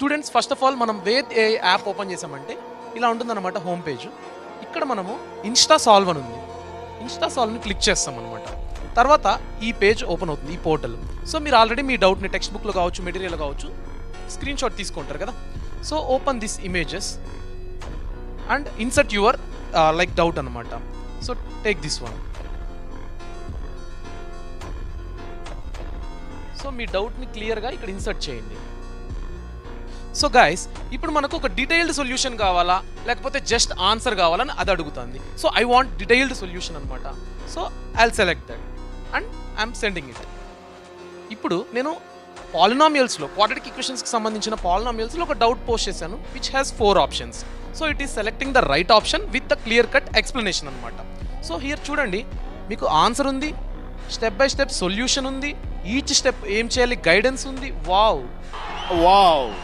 Students first of all మనం వేద్ ఏ app open చేసామంటే ఇలా ఉంటుందన్నమాట హోమ్ పేజ్. ఇక్కడ మనము ఇన్స్టా సాల్వ్ అని ఉంది. ఇన్స్టా సాల్వ్ని క్లిక్ చేస్తాం అనమాట. తర్వాత ఈ పేజ్ ఓపెన్ అవుతుంది, ఈ పోర్టల్. సో మీరు ఆల్రెడీ మీ డౌట్ని టెక్స్ట్ బుక్లో కావచ్చు, మెటీరియల్ కావచ్చు, స్క్రీన్ షాట్ తీసుకుంటారు కదా. So open this images and insert your like doubt అనమాట. So take this one. So మీ డౌట్ని క్లియర్గా ఇక్కడ ఇన్సర్ట్ చేయండి. సో గైస్, ఇప్పుడు మనకు ఒక డీటెయిల్డ్ సొల్యూషన్ కావాలా లేకపోతే జస్ట్ ఆన్సర్ కావాలని అది అడుగుతుంది. So I want detailed solution అనమాట. So I will select that and I'm sending it. ఇప్పుడు నేను పాలినామియల్స్లో, క్వాడ్రాటిక్ ఈక్వేషన్స్కి సంబంధించిన పాలినామియల్స్లో ఒక డౌట్ పోస్ట్ చేశాను which has 4 options. So it is selecting the right option with the clear cut explanation అనమాట. సో హియర్ చూడండి, మీకు ఆన్సర్ ఉంది, స్టెప్ బై స్టెప్ సొల్యూషన్ ఉంది, ఈచ్ స్టెప్ ఏం చేయాలి గైడెన్స్ ఉంది. వావ్.